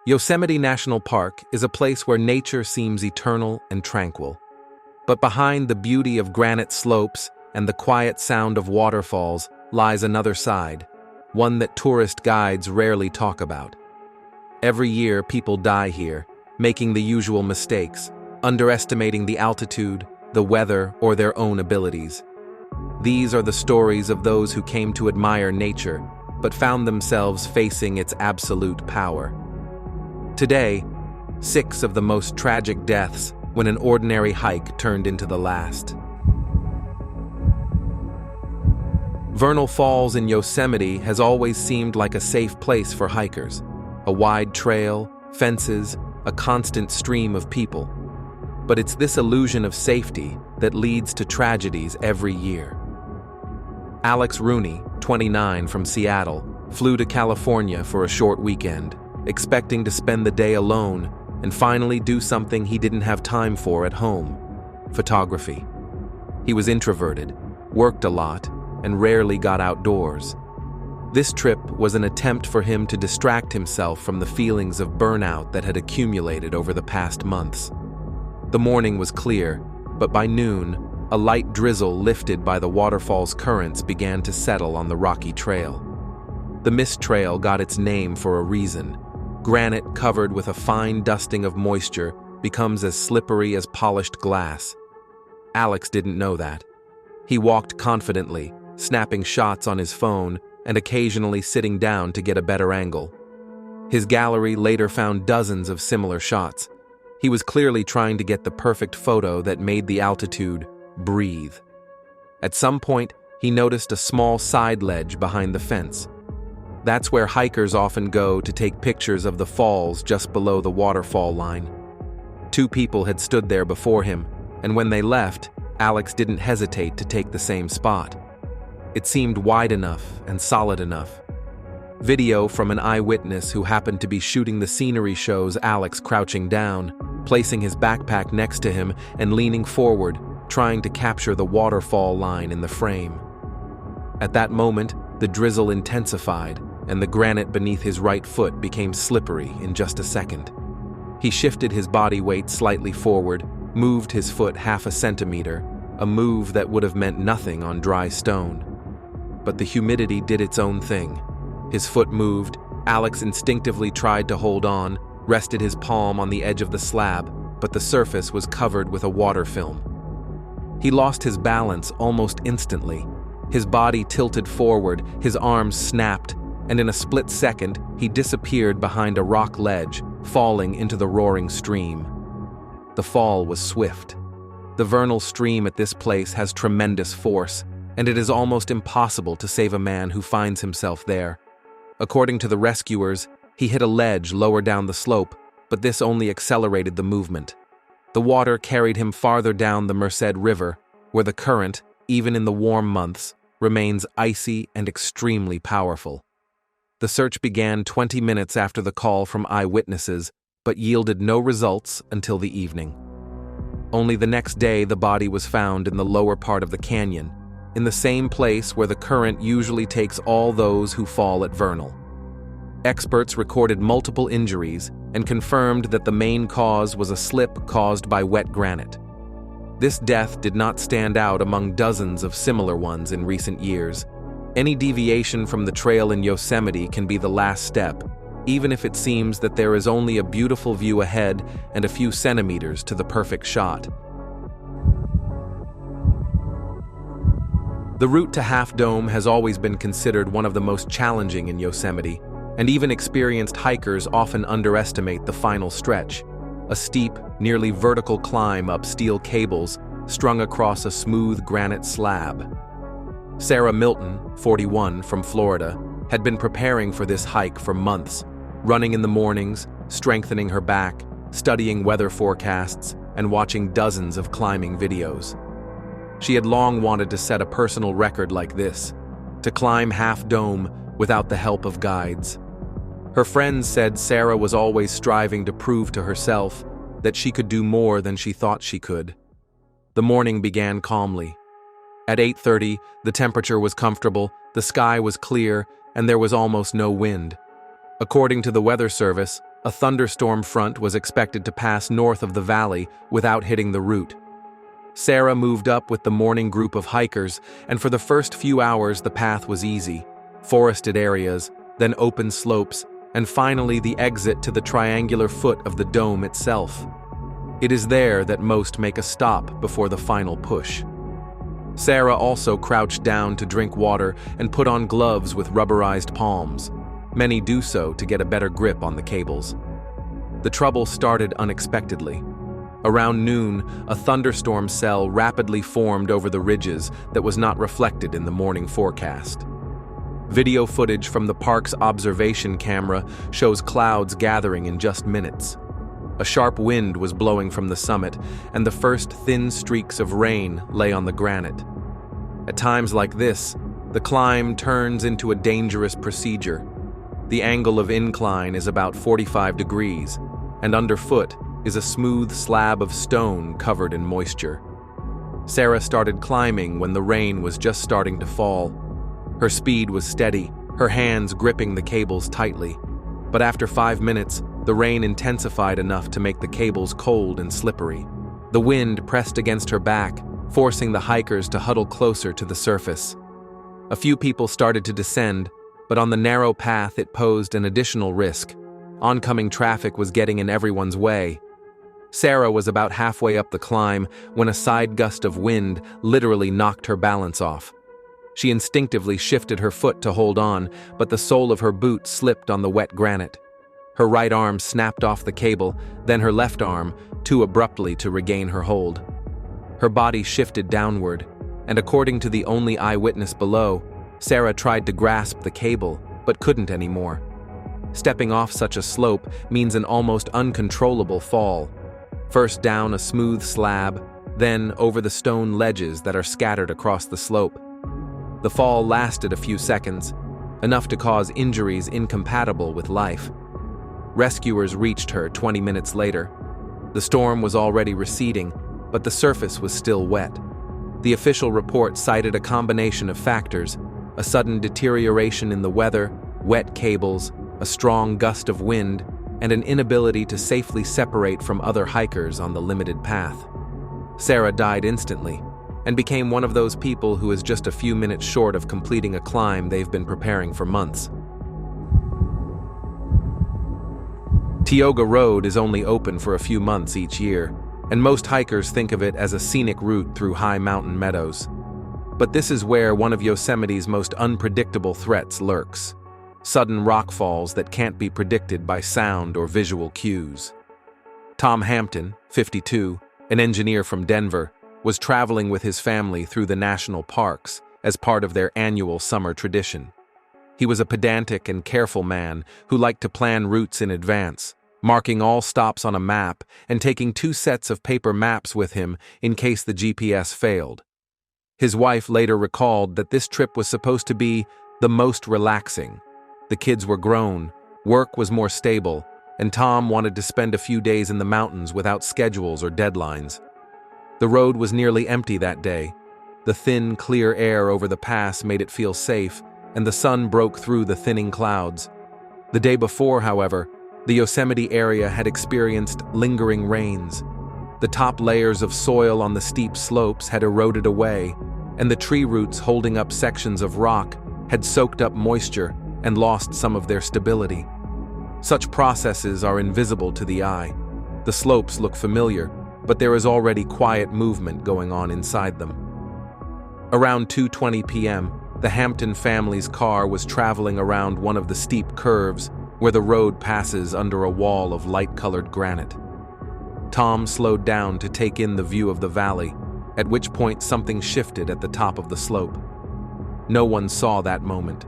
Yosemite National Park is a place where nature seems eternal and tranquil. But behind the beauty of granite slopes and the quiet sound of waterfalls lies another side, one that tourist guides rarely talk about. Every year, people die here, making the usual mistakes, underestimating the altitude, the weather, or their own abilities. These are the stories of those who came to admire nature, but found themselves facing its absolute power. Today, 6 of the most tragic deaths when an ordinary hike turned into the last. Vernal Falls in Yosemite has always seemed like a safe place for hikers. A wide trail, fences, a constant stream of people. But it's this illusion of safety that leads to tragedies every year. Alex Rooney, 29, from Seattle, flew to California for a short weekend, expecting to spend the day alone and finally do something he didn't have time for at home: photography. He was introverted, worked a lot, and rarely got outdoors. This trip was an attempt for him to distract himself from the feelings of burnout that had accumulated over the past months. The morning was clear, but by noon, a light drizzle lifted by the waterfall's currents began to settle on the rocky trail. The mist trail got its name for a reason. Granite covered with a fine dusting of moisture becomes as slippery as polished glass. Alex didn't know that. He walked confidently, snapping shots on his phone and occasionally sitting down to get a better angle. His gallery later found dozens of similar shots. He was clearly trying to get the perfect photo that made the altitude breathe. At some point, he noticed a small side ledge behind the fence. That's where hikers often go to take pictures of the falls just below the waterfall line. 2 people had stood there before him, and when they left, Alex didn't hesitate to take the same spot. It seemed wide enough and solid enough. Video from an eyewitness who happened to be shooting the scenery shows Alex crouching down, placing his backpack next to him and leaning forward, trying to capture the waterfall line in the frame. At that moment, the drizzle intensified, and the granite beneath his right foot became slippery in just a second. He shifted his body weight slightly forward, moved his foot half a centimeter, a move that would have meant nothing on dry stone. But the humidity did its own thing. His foot moved. Alex instinctively tried to hold on, rested his palm on the edge of the slab, but the surface was covered with a water film. He lost his balance almost instantly. His body tilted forward, his arms snapped, and in a split second, he disappeared behind a rock ledge, falling into the roaring stream. The fall was swift. The vernal stream at this place has tremendous force, and it is almost impossible to save a man who finds himself there. According to the rescuers, he hit a ledge lower down the slope, but this only accelerated the movement. The water carried him farther down the Merced River, where the current, even in the warm months, remains icy and extremely powerful. The search began 20 minutes after the call from eyewitnesses, but yielded no results until the evening. Only the next day the body was found in the lower part of the canyon, in the same place where the current usually takes all those who fall at vernal. Experts recorded multiple injuries and confirmed that the main cause was a slip caused by wet granite. This death did not stand out among dozens of similar ones in recent years. Any deviation from the trail in Yosemite can be the last step, even if it seems that there is only a beautiful view ahead and a few centimeters to the perfect shot. The route to Half Dome has always been considered one of the most challenging in Yosemite, and even experienced hikers often underestimate the final stretch, a steep, nearly vertical climb up steel cables strung across a smooth granite slab. Sarah Milton, 41, from Florida, had been preparing for this hike for months, running in the mornings, strengthening her back, studying weather forecasts, and watching dozens of climbing videos. She had long wanted to set a personal record like this, to climb Half Dome without the help of guides. Her friends said Sarah was always striving to prove to herself that she could do more than she thought she could. The morning began calmly. At 8:30, the temperature was comfortable, the sky was clear, and there was almost no wind. According to the weather service, a thunderstorm front was expected to pass north of the valley without hitting the route. Sarah moved up with the morning group of hikers, and for the first few hours the path was easy. Forested areas, then open slopes, and finally the exit to the triangular foot of the dome itself. It is there that most make a stop before the final push. Sarah also crouched down to drink water and put on gloves with rubberized palms. Many do so to get a better grip on the cables. The trouble started unexpectedly. Around noon, a thunderstorm cell rapidly formed over the ridges that was not reflected in the morning forecast. Video footage from the park's observation camera shows clouds gathering in just minutes. A sharp wind was blowing from the summit, and the first thin streaks of rain lay on the granite. At times like this, the climb turns into a dangerous procedure. The angle of incline is about 45 degrees, and underfoot is a smooth slab of stone covered in moisture. Sarah started climbing when the rain was just starting to fall. Her speed was steady, her hands gripping the cables tightly. But after 5 minutes, the rain intensified enough to make the cables cold and slippery. The wind pressed against her back, forcing the hikers to huddle closer to the surface. A few people started to descend, but on the narrow path it posed an additional risk. Oncoming traffic was getting in everyone's way. Sarah was about halfway up the climb when a side gust of wind literally knocked her balance off. She instinctively shifted her foot to hold on, but the sole of her boot slipped on the wet granite. Her right arm snapped off the cable, then her left arm, too abruptly to regain her hold. Her body shifted downward, and according to the only eyewitness below, Sarah tried to grasp the cable, but couldn't anymore. Stepping off such a slope means an almost uncontrollable fall. First down a smooth slab, then over the stone ledges that are scattered across the slope. The fall lasted a few seconds, enough to cause injuries incompatible with life. Rescuers reached her 20 minutes later. The storm was already receding, but the surface was still wet. The official report cited a combination of factors: a sudden deterioration in the weather, wet cables, a strong gust of wind, and an inability to safely separate from other hikers on the limited path. Sarah died instantly, and became one of those people who is just a few minutes short of completing a climb they've been preparing for months. Tioga Road is only open for a few months each year, and most hikers think of it as a scenic route through high mountain meadows. But this is where one of Yosemite's most unpredictable threats lurks: sudden rockfalls that can't be predicted by sound or visual cues. Tom Hampton, 52, an engineer from Denver, was traveling with his family through the national parks as part of their annual summer tradition. He was a pedantic and careful man who liked to plan routes in advance, marking all stops on a map and taking 2 sets of paper maps with him in case the GPS failed. His wife later recalled that this trip was supposed to be the most relaxing. The kids were grown, work was more stable, and Tom wanted to spend a few days in the mountains without schedules or deadlines. The road was nearly empty that day. The thin, clear air over the pass made it feel safe, and the sun broke through the thinning clouds. The day before, however, the Yosemite area had experienced lingering rains. The top layers of soil on the steep slopes had eroded away, and the tree roots holding up sections of rock had soaked up moisture and lost some of their stability. Such processes are invisible to the eye. The slopes look familiar, but there is already quiet movement going on inside them. Around 2:20 p.m., the Hampton family's car was traveling around one of the steep curves where the road passes under a wall of light-colored granite. Tom slowed down to take in the view of the valley, at which point something shifted at the top of the slope. No one saw that moment.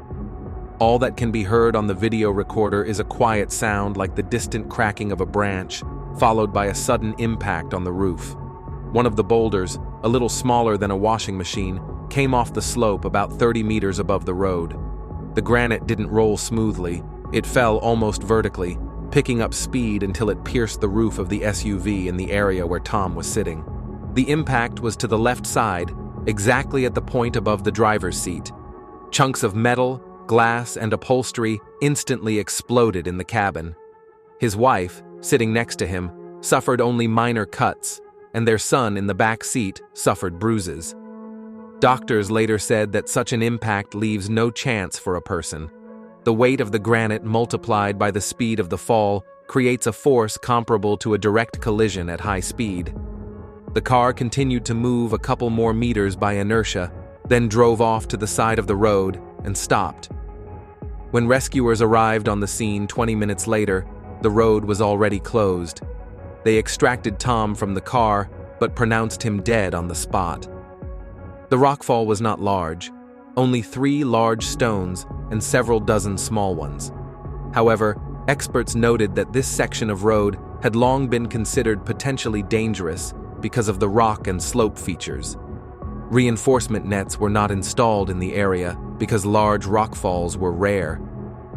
All that can be heard on the video recorder is a quiet sound like the distant cracking of a branch, followed by a sudden impact on the roof. One of the boulders, a little smaller than a washing machine, came off the slope about 30 meters above the road. The granite didn't roll smoothly. It fell almost vertically, picking up speed until it pierced the roof of the SUV in the area where Tom was sitting. The impact was to the left side, exactly at the point above the driver's seat. Chunks of metal, glass, and upholstery instantly exploded in the cabin. His wife, sitting next to him, suffered only minor cuts, and their son in the back seat suffered bruises. Doctors later said that such an impact leaves no chance for a person. The weight of the granite multiplied by the speed of the fall creates a force comparable to a direct collision at high speed. The car continued to move a couple more meters by inertia, then drove off to the side of the road and stopped. When rescuers arrived on the scene 20 minutes later, the road was already closed. They extracted Tom from the car, but pronounced him dead on the spot. The rockfall was not large, only 3 large stones and several dozen small ones. However, experts noted that this section of road had long been considered potentially dangerous because of the rock and slope features. Reinforcement nets were not installed in the area because large rockfalls were rare.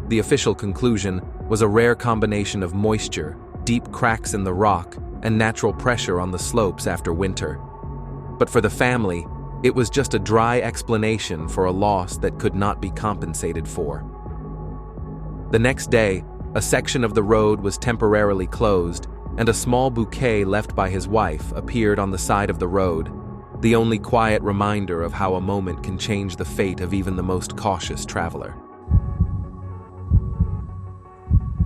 The official conclusion was a rare combination of moisture, deep cracks in the rock, and natural pressure on the slopes after winter. But for the family, it was just a dry explanation for a loss that could not be compensated for. The next day, a section of the road was temporarily closed, and a small bouquet left by his wife appeared on the side of the road, the only quiet reminder of how a moment can change the fate of even the most cautious traveler.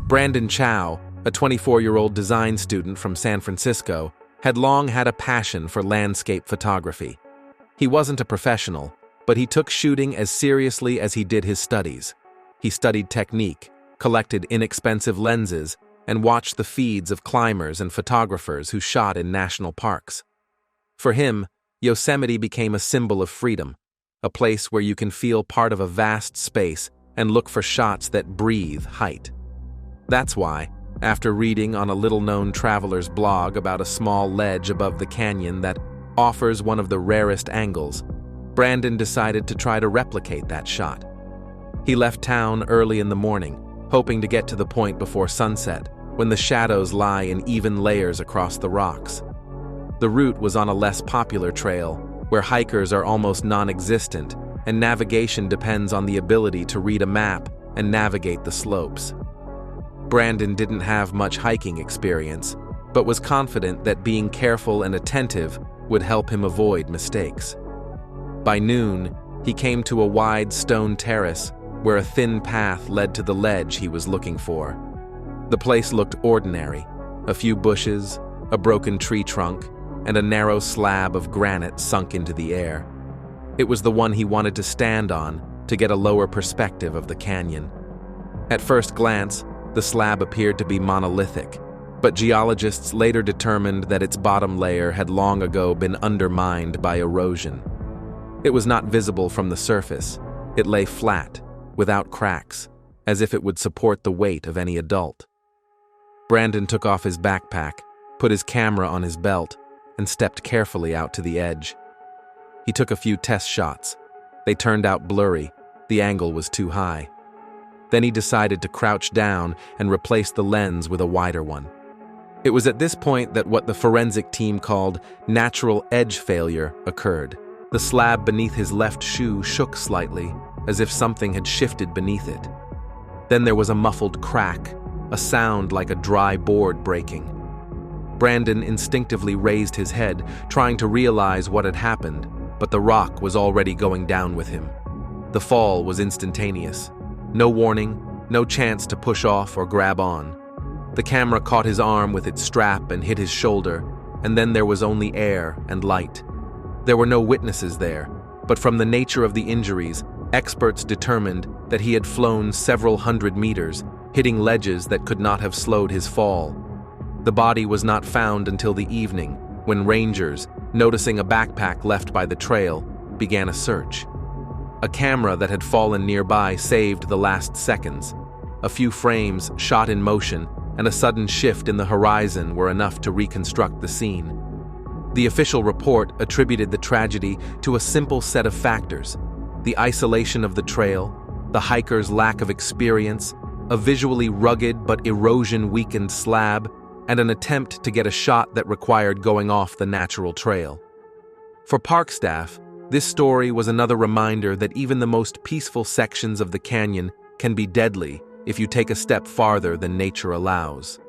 Brandon Chow, a 24-year-old design student from San Francisco, had long had a passion for landscape photography. He wasn't a professional, but he took shooting as seriously as he did his studies. He studied technique, collected inexpensive lenses, and watched the feeds of climbers and photographers who shot in national parks. For him, Yosemite became a symbol of freedom, a place where you can feel part of a vast space and look for shots that breathe height. That's why, after reading on a little-known traveler's blog about a small ledge above the canyon that offers one of the rarest angles, Brandon decided to try to replicate that shot. He left town early in the morning, hoping to get to the point before sunset, when the shadows lie in even layers across the rocks. The route was on a less popular trail, where hikers are almost non-existent, and navigation depends on the ability to read a map and navigate the slopes. Brandon didn't have much hiking experience, but was confident that being careful and attentive would help him avoid mistakes. By noon, he came to a wide stone terrace where a thin path led to the ledge he was looking for. The place looked ordinary: a few bushes, a broken tree trunk, and a narrow slab of granite sunk into the air. It was the one he wanted to stand on to get a lower perspective of the canyon. At first glance, the slab appeared to be monolithic, but geologists later determined that its bottom layer had long ago been undermined by erosion. It was not visible from the surface. It lay flat, without cracks, as if it would support the weight of any adult. Brandon took off his backpack, put his camera on his belt, and stepped carefully out to the edge. He took a few test shots. They turned out blurry. The angle was too high. Then he decided to crouch down and replace the lens with a wider one. It was at this point that what the forensic team called natural edge failure occurred. The slab beneath his left shoe shook slightly, as if something had shifted beneath it. Then there was a muffled crack, a sound like a dry board breaking. Brandon instinctively raised his head, trying to realize what had happened, but the rock was already going down with him. The fall was instantaneous. No warning, no chance to push off or grab on. The camera caught his arm with its strap and hit his shoulder, and then there was only air and light. There were no witnesses there, but from the nature of the injuries, experts determined that he had flown several hundred meters, hitting ledges that could not have slowed his fall. The body was not found until the evening, when rangers, noticing a backpack left by the trail, began a search. A camera that had fallen nearby saved the last seconds. A few frames shot in motion, and a sudden shift in the horizon were enough to reconstruct the scene. The official report attributed the tragedy to a simple set of factors: the isolation of the trail, the hiker's lack of experience, a visually rugged but erosion-weakened slab, and an attempt to get a shot that required going off the natural trail. For park staff, this story was another reminder that even the most peaceful sections of the canyon can be deadly if you take a step farther than nature allows.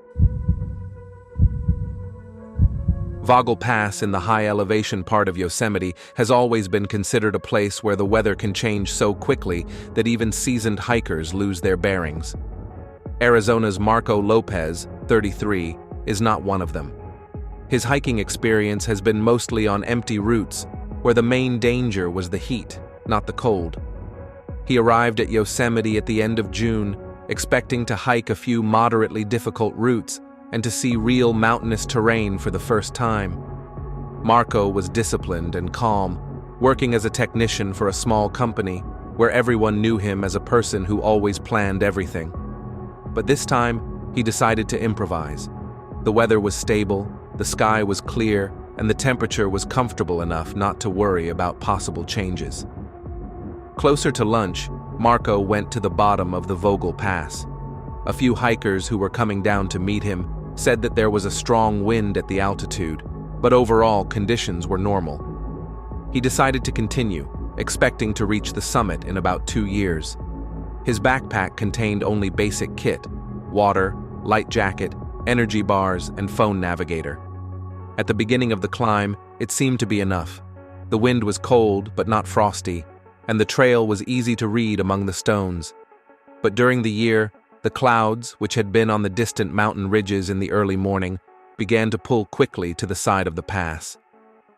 Vogel Pass in the high elevation part of Yosemite has always been considered a place where the weather can change so quickly that even seasoned hikers lose their bearings. Arizona's Marco Lopez, 33, is not one of them. His hiking experience has been mostly on empty routes, where the main danger was the heat, not the cold. He arrived at Yosemite at the end of June, expecting to hike a few moderately difficult routes and to see real mountainous terrain for the first time. Marco was disciplined and calm, working as a technician for a small company where everyone knew him as a person who always planned everything. But this time, he decided to improvise. The weather was stable, the sky was clear, and the temperature was comfortable enough not to worry about possible changes. Closer to lunch, Marco went to the bottom of the Vogel Pass. A few hikers who were coming down to meet him said that there was a strong wind at the altitude, but overall conditions were normal. He decided to continue, expecting to reach the summit in about 2 years. His backpack contained only basic kit: water, light jacket, energy bars, and phone navigator. At the beginning of the climb, it seemed to be enough. The wind was cold but not frosty, and the trail was easy to read among the stones. But during the year, the clouds, which had been on the distant mountain ridges in the early morning, began to pull quickly to the side of the pass.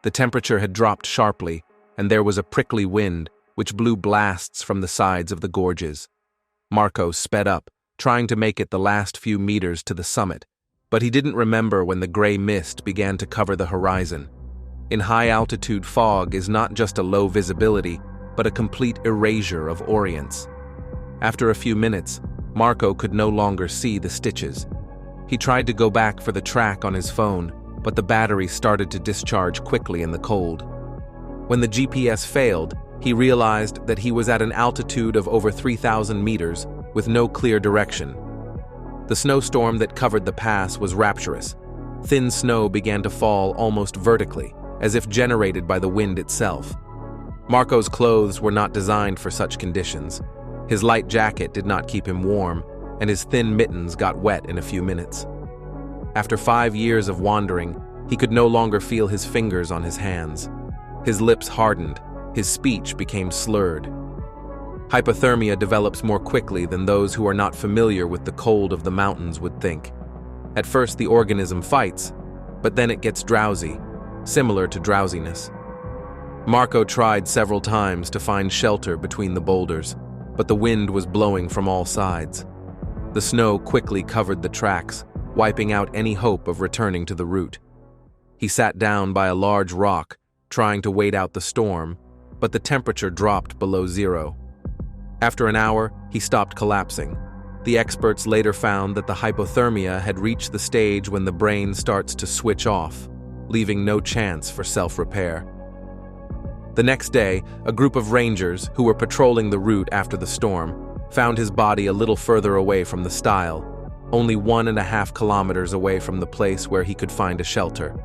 The temperature had dropped sharply, and there was a prickly wind, which blew blasts from the sides of the gorges. Marco sped up, trying to make it the last few meters to the summit, but he didn't remember when the gray mist began to cover the horizon. In high-altitude, fog is not just a low visibility, but a complete erasure of orients. After a few minutes, Marco could no longer see the stitches. He tried to go back for the track on his phone, but the battery started to discharge quickly in the cold. When the GPS failed, he realized that he was at an altitude of over 3,000 meters with no clear direction. The snowstorm that covered the pass was rapturous. Thin snow began to fall almost vertically, as if generated by the wind itself. Marco's clothes were not designed for such conditions. His light jacket did not keep him warm, and his thin mittens got wet in a few minutes. After 5 years of wandering, he could no longer feel his fingers on his hands. His lips hardened, his speech became slurred. Hypothermia develops more quickly than those who are not familiar with the cold of the mountains would think. At first, the organism fights, but then it gets drowsy, similar to drowsiness. Marco tried several times to find shelter between the boulders, but the wind was blowing from all sides. The snow quickly covered the tracks, wiping out any hope of returning to the route. He sat down by a large rock, trying to wait out the storm, but the temperature dropped below zero. After an hour, he stopped collapsing. The experts later found that the hypothermia had reached the stage when the brain starts to switch off, leaving no chance for self-repair. The next day, a group of rangers who were patrolling the route after the storm found his body a little further away from the stile, only 1.5 kilometers away from the place where he could find a shelter.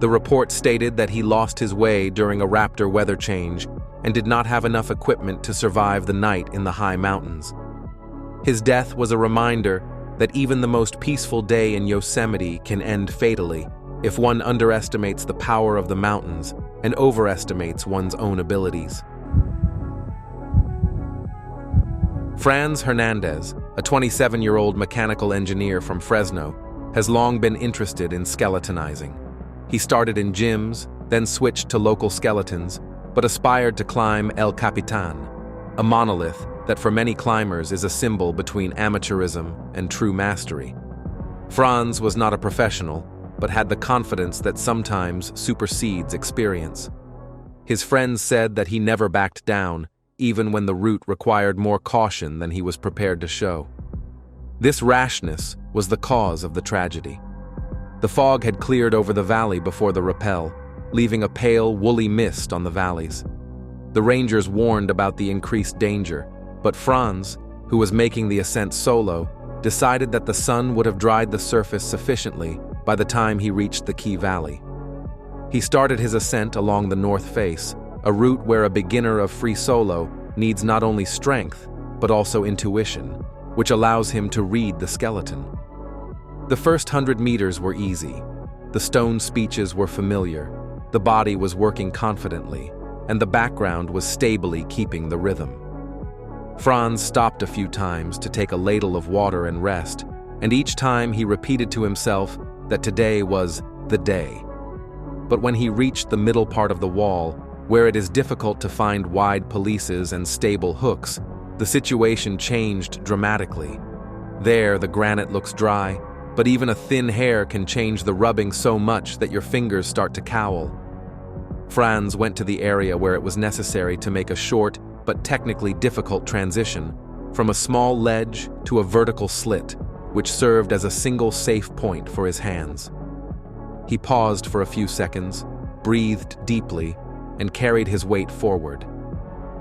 The report stated that he lost his way during a raptor weather change and did not have enough equipment to survive the night in the high mountains. His death was a reminder that even the most peaceful day in Yosemite can end fatally if one underestimates the power of the mountains and overestimates one's own abilities. Franz Hernandez, a 27-year-old mechanical engineer from Fresno, has long been interested in skeletonizing. He started in gyms, then switched to local skeletons, but aspired to climb El Capitan, a monolith that for many climbers is a symbol between amateurism and true mastery. Franz was not a professional, but had the confidence that sometimes supersedes experience. His friends said that he never backed down, even when the route required more caution than he was prepared to show. This rashness was the cause of the tragedy. The fog had cleared over the valley before the rappel, leaving a pale, woolly mist on the valleys. The rangers warned about the increased danger, but Franz, who was making the ascent solo, decided that the sun would have dried the surface sufficiently by the time he reached the key valley. He started his ascent along the north face, a route where a beginner of free solo needs not only strength, but also intuition, which allows him to read the skeleton. The first 100 meters were easy. The stone speeches were familiar, the body was working confidently, and the background was stably keeping the rhythm. Franz stopped a few times to take a ladle of water and rest, and each time he repeated to himself that today was the day. But when he reached the middle part of the wall, where it is difficult to find wide polices and stable hooks, the situation changed dramatically. There, the granite looks dry, but even a thin hair can change the rubbing so much that your fingers start to cowl. Franz went to the area where it was necessary to make a short but technically difficult transition from a small ledge to a vertical slit, which served as a single safe point for his hands. He paused for a few seconds, breathed deeply, and carried his weight forward.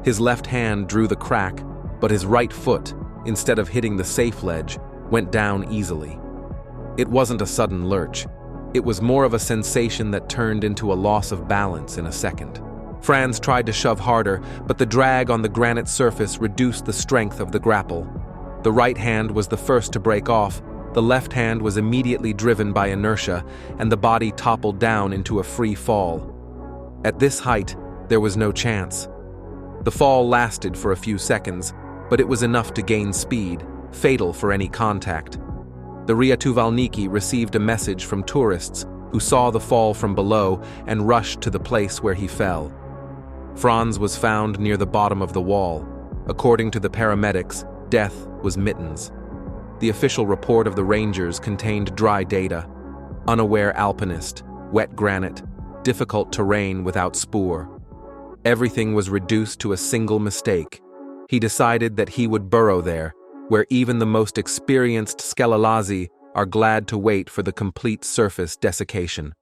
His left hand drew the crack, but his right foot, instead of hitting the safe ledge, went down easily. It wasn't a sudden lurch. It was more of a sensation that turned into a loss of balance in a second. Franz tried to shove harder, but the drag on the granite surface reduced the strength of the grapple. The right hand was the first to break off, the left hand was immediately driven by inertia, and the body toppled down into a free fall. At this height, there was no chance. The fall lasted for a few seconds, but it was enough to gain speed, fatal for any contact. The Ratuvalniki received a message from tourists who saw the fall from below and rushed to the place where he fell. Franz was found near the bottom of the wall. According to the paramedics, death was mittens. The official report of the rangers contained dry data: unaware alpinist, wet granite, difficult terrain without spoor. Everything was reduced to a single mistake. He decided that he would burrow there, where even the most experienced Skelalazi are glad to wait for the complete surface desiccation.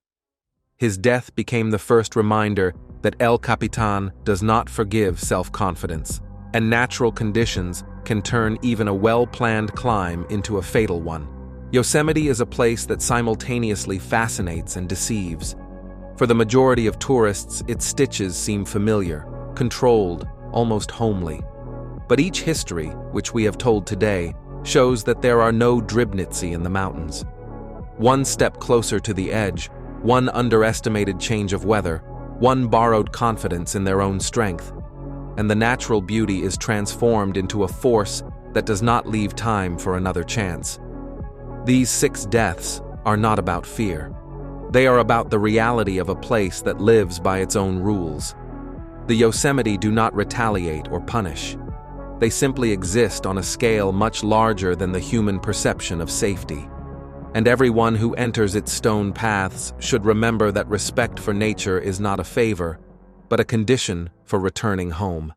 His death became the first reminder that El Capitan does not forgive self-confidence, and natural conditions can turn even a well-planned climb into a fatal one. Yosemite is a place that simultaneously fascinates and deceives. For the majority of tourists, its stitches seem familiar, controlled, almost homely. But each history, which we have told today, shows that there are no Dribnitzi in the mountains. One step closer to the edge, one underestimated change of weather, one borrowed confidence in their own strength, and the natural beauty is transformed into a force that does not leave time for another chance. These 6 deaths are not about fear. They are about the reality of a place that lives by its own rules. The Yosemite do not retaliate or punish. They simply exist on a scale much larger than the human perception of safety. And everyone who enters its stone paths should remember that respect for nature is not a favor, but a condition for returning home.